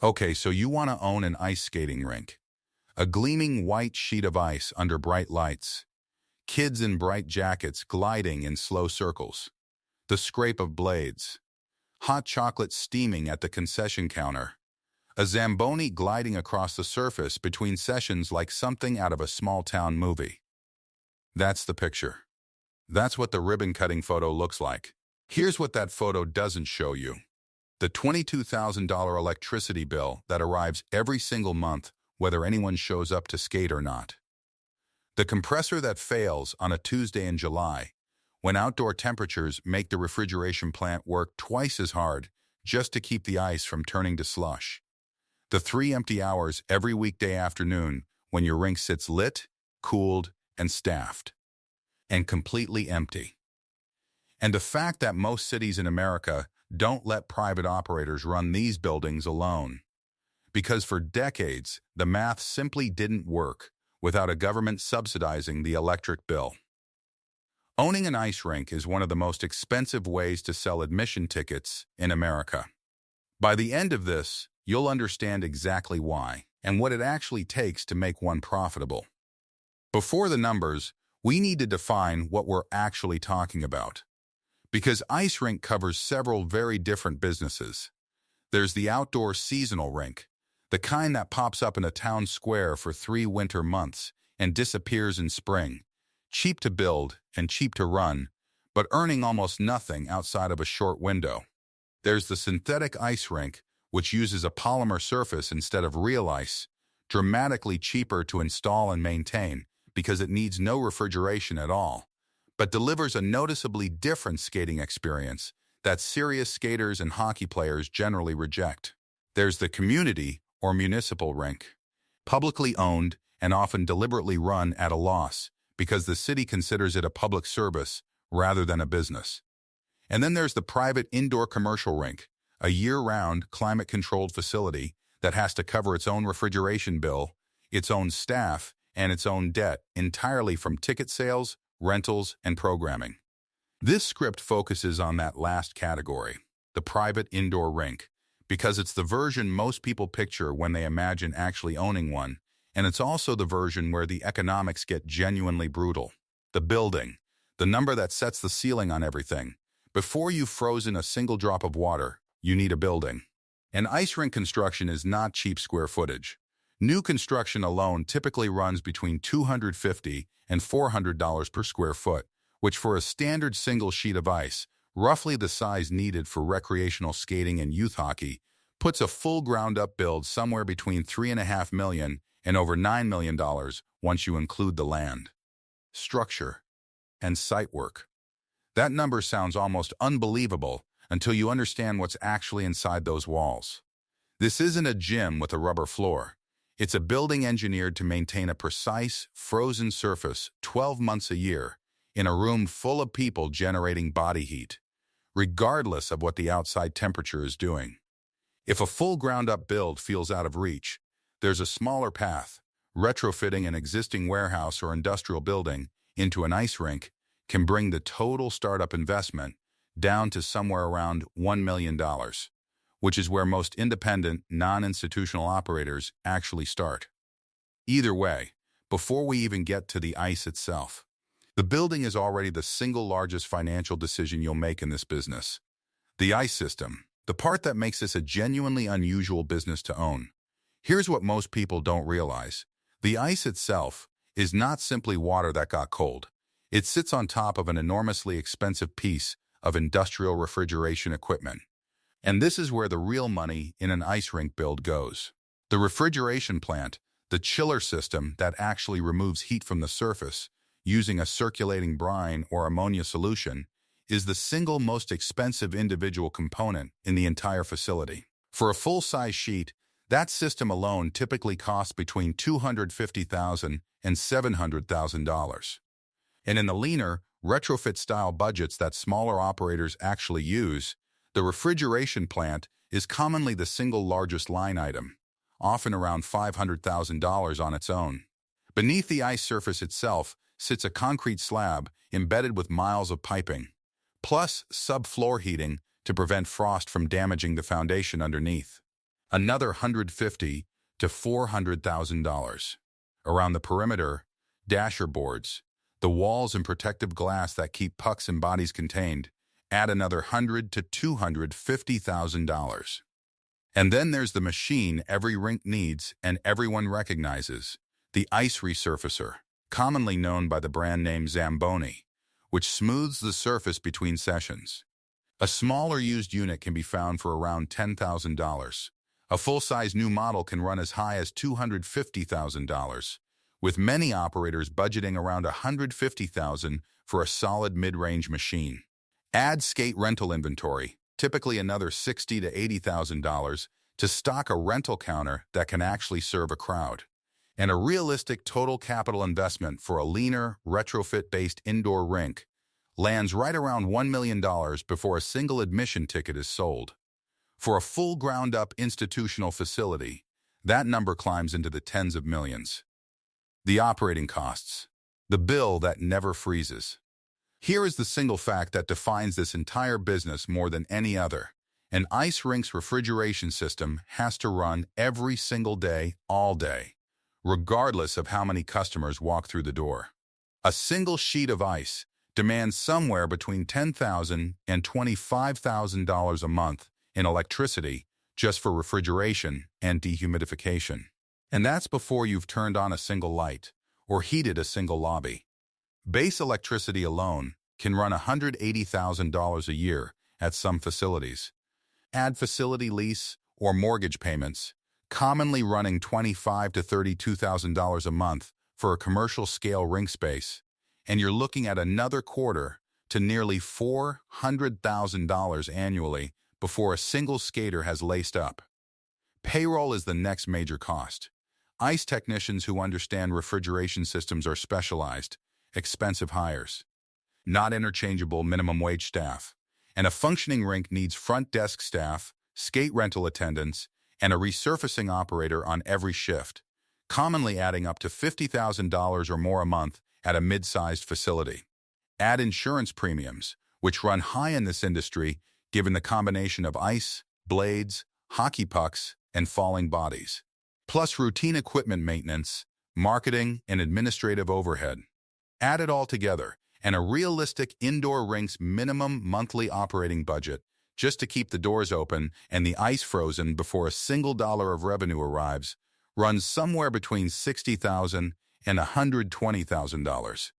Okay, so you want to own an ice skating rink. A gleaming white sheet of ice under bright lights. Kids in bright jackets gliding in slow circles. The scrape of blades. Hot chocolate steaming at the concession counter. A Zamboni gliding across the surface between sessions like something out of a small-town movie. That's the picture. That's what the ribbon-cutting photo looks like. Here's what that photo doesn't show you. The $22,000 electricity bill that arrives every single month, whether anyone shows up to skate or not. The compressor that fails on a Tuesday in July, when outdoor temperatures make the refrigeration plant work twice as hard just to keep the ice from turning to slush. The 3 empty hours every weekday afternoon when your rink sits lit, cooled, and staffed. And completely empty. And the fact that most cities in America don't let private operators run these buildings alone. Because for decades, the math simply didn't work without a government subsidizing the electric bill. Owning an ice rink is one of the most expensive ways to sell admission tickets in America. By the end of this, you'll understand exactly why and what it actually takes to make one profitable. Before the numbers, we need to define what we're actually talking about. Because ice rink covers several very different businesses. There's the outdoor seasonal rink, the kind that pops up in a town square for 3 winter months and disappears in spring. Cheap to build and cheap to run, but earning almost nothing outside of a short window. There's the synthetic ice rink, which uses a polymer surface instead of real ice, dramatically cheaper to install and maintain because it needs no refrigeration at all, but delivers a noticeably different skating experience that serious skaters and hockey players generally reject. There's the community or municipal rink, publicly owned and often deliberately run at a loss because the city considers it a public service rather than a business. And then there's the private indoor commercial rink, a year-round climate-controlled facility that has to cover its own refrigeration bill, its own staff, and its own debt entirely from ticket sales, rentals, and programming. This script focuses on that last category, the private indoor rink, because it's the version most people picture when they imagine actually owning one, and it's also the version where the economics get genuinely brutal. The building, the number that sets the ceiling on everything. Before you've frozen a single drop of water, you need a building. And ice rink construction is not cheap square footage. New construction alone typically runs between $250 and $400 per square foot, which for a standard single sheet of ice, roughly the size needed for recreational skating and youth hockey, puts a full ground-up build somewhere between $3.5 million and over $9 million once you include the land, structure, and site work. That number sounds almost unbelievable until you understand what's actually inside those walls. This isn't a gym with a rubber floor. It's a building engineered to maintain a precise, frozen surface 12 months a year in a room full of people generating body heat, regardless of what the outside temperature is doing. If a full ground-up build feels out of reach, there's a smaller path. Retrofitting an existing warehouse or industrial building into an ice rink can bring the total startup investment down to somewhere around $1 million. Which is where most independent, non-institutional operators actually start. Either way, before we even get to the ice itself, the building is already the single largest financial decision you'll make in this business. The ice system, the part that makes this a genuinely unusual business to own. Here's what most people don't realize. The ice itself is not simply water that got cold. It sits on top of an enormously expensive piece of industrial refrigeration equipment. And this is where the real money in an ice rink build goes. The refrigeration plant, the chiller system that actually removes heat from the surface using a circulating brine or ammonia solution, is the single most expensive individual component in the entire facility. For a full-size sheet, that system alone typically costs between $250,000 and $700,000. And in the leaner, retrofit-style budgets that smaller operators actually use, the refrigeration plant is commonly the single largest line item, often around $500,000 on its own. Beneath the ice surface itself sits a concrete slab embedded with miles of piping, plus subfloor heating to prevent frost from damaging the foundation underneath. another $150,000 to $400,000. Around the perimeter, dasher boards, the walls and protective glass that keep pucks and bodies contained, add another $100,000 to $250,000. And then there's the machine every rink needs and everyone recognizes, the ice resurfacer, commonly known by the brand name Zamboni, which smooths the surface between sessions. A smaller used unit can be found for around $10,000. A full-size new model can run as high as $250,000, with many operators budgeting around $150,000 for a solid mid-range machine. Add skate rental inventory, typically another $60,000 to $80,000, to stock a rental counter that can actually serve a crowd. And a realistic total capital investment for a leaner, retrofit-based indoor rink lands right around $1 million before a single admission ticket is sold. For a full ground-up institutional facility, that number climbs into the tens of millions. The operating costs, the bill that never freezes. Here is the single fact that defines this entire business more than any other. An ice rink's refrigeration system has to run every single day, all day, regardless of how many customers walk through the door. A single sheet of ice demands somewhere between $10,000 and $25,000 a month in electricity just for refrigeration and dehumidification. And that's before you've turned on a single light or heated a single lobby. Base electricity alone can run $180,000 a year at some facilities. Add facility lease or mortgage payments, commonly running $25,000 to $32,000 a month for a commercial-scale rink space, and you're looking at another quarter to nearly $400,000 annually before a single skater has laced up. Payroll is the next major cost. Ice technicians who understand refrigeration systems are specialized, expensive hires, not interchangeable minimum wage staff. And a functioning rink needs front desk staff, skate rental attendants, and a resurfacing operator on every shift, commonly adding up to $50,000 or more a month at a mid-sized facility. Add insurance premiums, which run high in this industry given the combination of ice, blades, hockey pucks, and falling bodies, plus routine equipment maintenance, marketing, and administrative overhead. Add it all together, and a realistic indoor rink's minimum monthly operating budget, just to keep the doors open and the ice frozen before a single dollar of revenue arrives, runs somewhere between $60,000 and $120,000.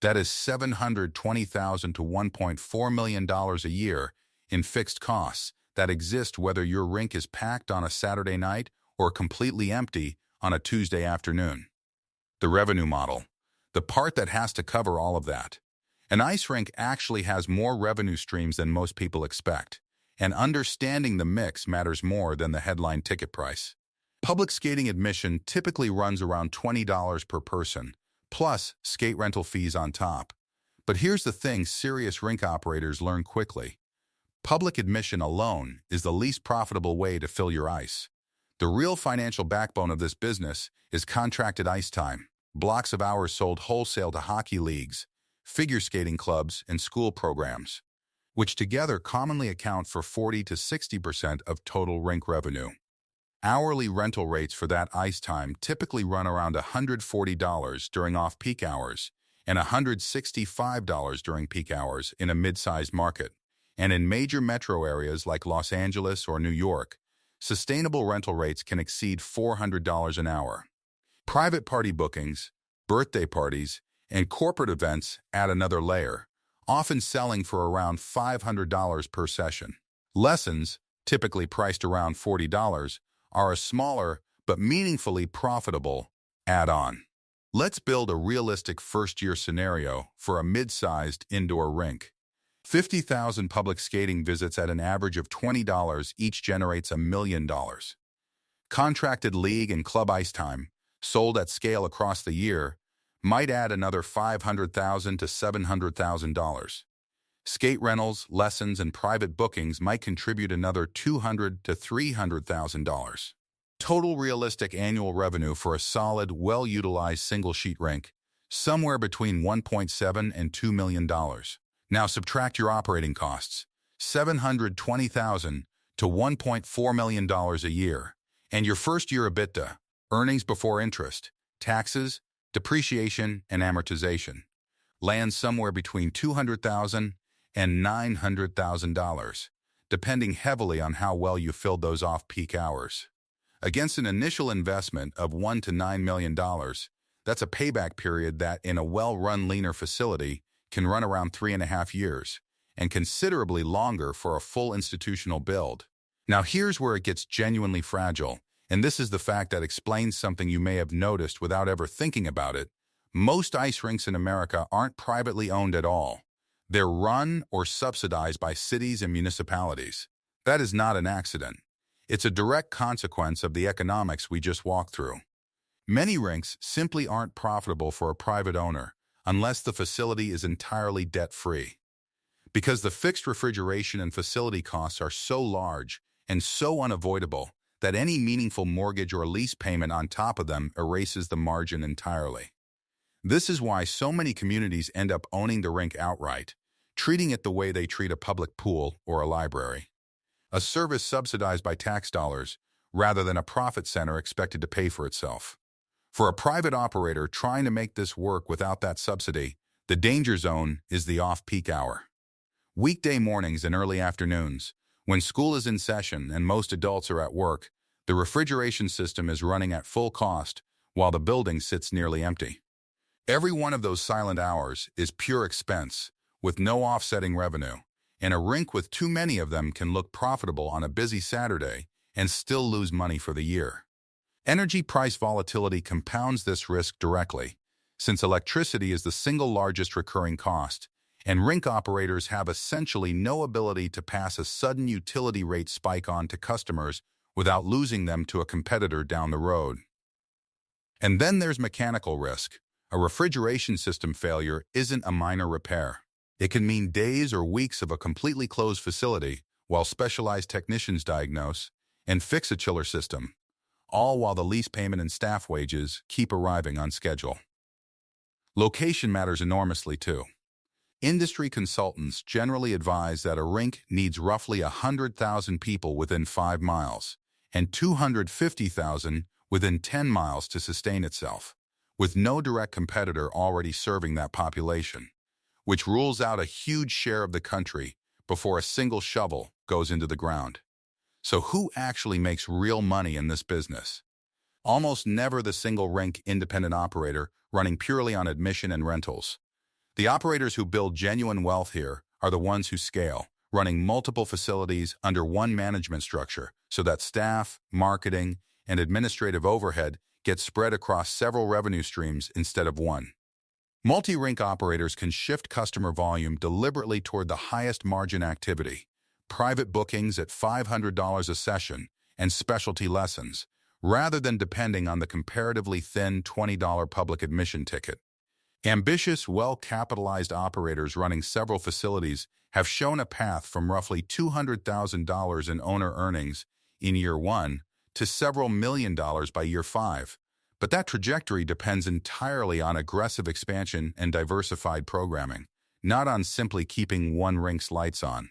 That is $720,000 to $1.4 million a year in fixed costs that exist whether your rink is packed on a Saturday night or completely empty on a Tuesday afternoon. The revenue model, the part that has to cover all of that. An ice rink actually has more revenue streams than most people expect, and understanding the mix matters more than the headline ticket price. Public skating admission typically runs around $20 per person, plus skate rental fees on top. But here's the thing serious rink operators learn quickly. Public admission alone is the least profitable way to fill your ice. The real financial backbone of this business is contracted ice time, blocks of hours sold wholesale to hockey leagues, figure skating clubs, and school programs, which together commonly account for 40 to 60% of total rink revenue. Hourly rental rates for that ice time typically run around $140 during off-peak hours and $165 during peak hours in a mid-sized market. And in major metro areas like Los Angeles or New York, sustainable rental rates can exceed $400 an hour. Private party bookings, birthday parties, and corporate events add another layer, often selling for around $500 per session. Lessons, typically priced around $40, are a smaller but meaningfully profitable add-on. Let's build a realistic first-year scenario for a mid-sized indoor rink. 50,000 public skating visits at an average of $20 each generates $1 million. Contracted league and club ice time, sold at scale across the year, might add another $500,000 to $700,000. Skate rentals, lessons, and private bookings might contribute another $200,000 to $300,000. Total realistic annual revenue for a solid, well-utilized single-sheet rink, somewhere between $1.7 and $2 million. Now subtract your operating costs, $720,000 to to $1.4 million a year, and your first-year EBITDA, earnings before interest, taxes, depreciation, and amortization, lands somewhere between $200,000 and $900,000, depending heavily on how well you filled those off-peak hours. Against an initial investment of $1 to $9 million, that's a payback period that, in a well-run leaner facility, can run around 3.5 years, and considerably longer for a full institutional build. Now here's where it gets genuinely fragile, and this is the fact that explains something you may have noticed without ever thinking about it. Most ice rinks in America aren't privately owned at all. They're run or subsidized by cities and municipalities. That is not an accident. It's a direct consequence of the economics we just walked through. Many rinks simply aren't profitable for a private owner unless the facility is entirely debt-free. Because the fixed refrigeration and facility costs are so large and so unavoidable that any meaningful mortgage or lease payment on top of them erases the margin entirely. This is why so many communities end up owning the rink outright, treating it the way they treat a public pool or a library. A service subsidized by tax dollars rather than a profit center expected to pay for itself. For a private operator trying to make this work without that subsidy, the danger zone is the off-peak hour. Weekday mornings and early afternoons, when school is in session and most adults are at work, the refrigeration system is running at full cost while the building sits nearly empty. Every one of those silent hours is pure expense, with no offsetting revenue, and a rink with too many of them can look profitable on a busy Saturday and still lose money for the year. Energy price volatility compounds this risk directly, since electricity is the single largest recurring cost, and rink operators have essentially no ability to pass a sudden utility rate spike on to customers without losing them to a competitor down the road. And then there's mechanical risk. A refrigeration system failure isn't a minor repair. It can mean days or weeks of a completely closed facility while specialized technicians diagnose and fix a chiller system, all while the lease payment and staff wages keep arriving on schedule. Location matters enormously too. Industry consultants generally advise that a rink needs roughly 100,000 people within 5 miles and 250,000 within 10 miles to sustain itself, with no direct competitor already serving that population, which rules out a huge share of the country before a single shovel goes into the ground. So who actually makes real money in this business? Almost never the single rink independent operator running purely on admission and rentals. The operators who build genuine wealth here are the ones who scale, running multiple facilities under one management structure so that staff, marketing, and administrative overhead get spread across several revenue streams instead of one. Multi-rink operators can shift customer volume deliberately toward the highest margin activity, private bookings at $500 a session, and specialty lessons, rather than depending on the comparatively thin $20 public admission ticket. Ambitious, well-capitalized operators running several facilities have shown a path from roughly $200,000 in owner earnings in year 1 to several $1 million by year 5. But that trajectory depends entirely on aggressive expansion and diversified programming, not on simply keeping one rink's lights on.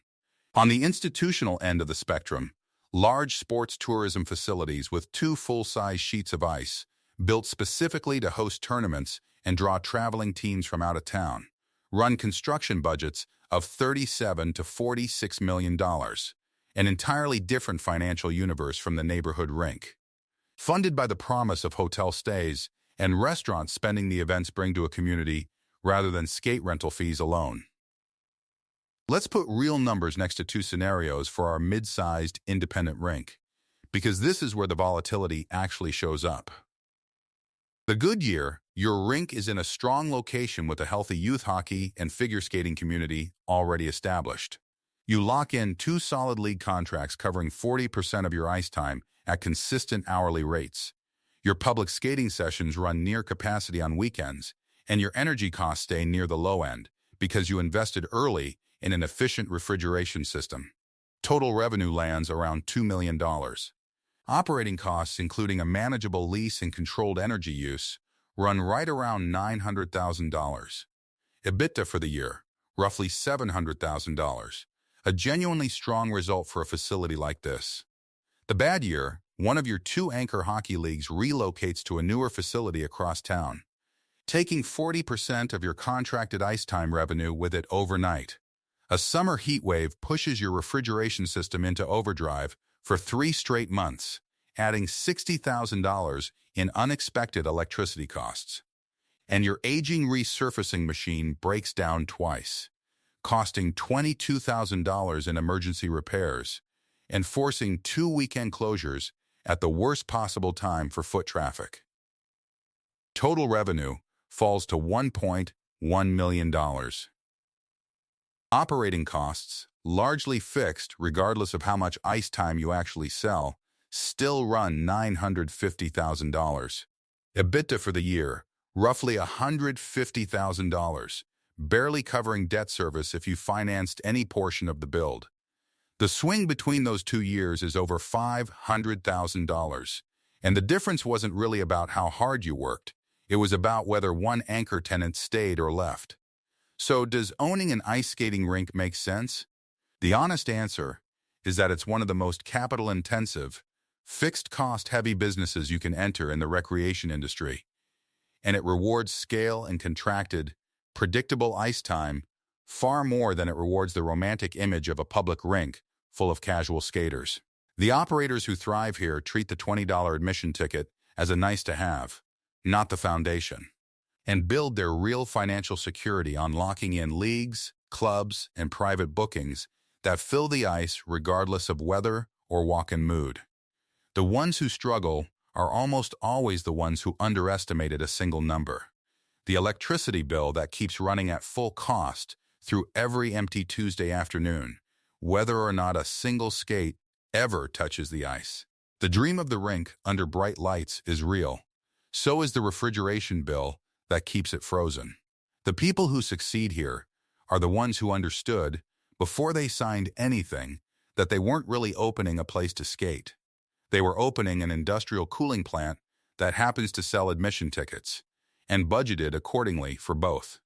On the institutional end of the spectrum, large sports tourism facilities with 2 full-size sheets of ice, built specifically to host tournaments and draw traveling teams from out of town, run construction budgets of $37 to $46 million, an entirely different financial universe from the neighborhood rink. Funded by the promise of hotel stays and restaurant spending the events bring to a community rather than skate rental fees alone. Let's put real numbers next to 2 scenarios for our mid-sized independent rink, because this is where the volatility actually shows up. The good year, your rink is in a strong location with a healthy youth hockey and figure skating community already established. You lock in 2 solid league contracts covering 40% of your ice time at consistent hourly rates. Your public skating sessions run near capacity on weekends, and your energy costs stay near the low end because you invested early in an efficient refrigeration system. Total revenue lands around $2 million. Operating costs, including a manageable lease and controlled energy use, run right around $900,000. EBITDA for the year, roughly $700,000. A genuinely strong result for a facility like this. The bad year, one of your two anchor hockey leagues relocates to a newer facility across town, taking 40% of your contracted ice time revenue with it overnight. A summer heat wave pushes your refrigeration system into overdrive for 3 straight months, adding $60,000 in unexpected electricity costs. And your aging resurfacing machine breaks down twice, costing $22,000 in emergency repairs and forcing 2 weekend closures at the worst possible time for foot traffic. Total revenue falls to $1.1 million. Operating costs, largely fixed regardless of how much ice time you actually sell, still run $950,000. EBITDA for the year, roughly $150,000, barely covering debt service if you financed any portion of the build. The swing between those 2 years is over $500,000, and the difference wasn't really about how hard you worked. It was about whether one anchor tenant stayed or left. So does owning an ice skating rink make sense? The honest answer is that it's one of the most capital-intensive, fixed-cost-heavy businesses you can enter in the recreation industry, and it rewards scale and contracted, predictable ice time far more than it rewards the romantic image of a public rink full of casual skaters. The operators who thrive here treat the $20 admission ticket as a nice-to-have, not the foundation, and build their real financial security on locking in leagues, clubs, and private bookings that fill the ice regardless of weather or walk-in mood. The ones who struggle are almost always the ones who underestimated a single number: the electricity bill that keeps running at full cost through every empty Tuesday afternoon, whether or not a single skate ever touches the ice. The dream of the rink under bright lights is real. So is the refrigeration bill that keeps it frozen. The people who succeed here are the ones who understood, before they signed anything, that they weren't really opening a place to skate. They were opening an industrial cooling plant that happens to sell admission tickets, and budgeted accordingly for both.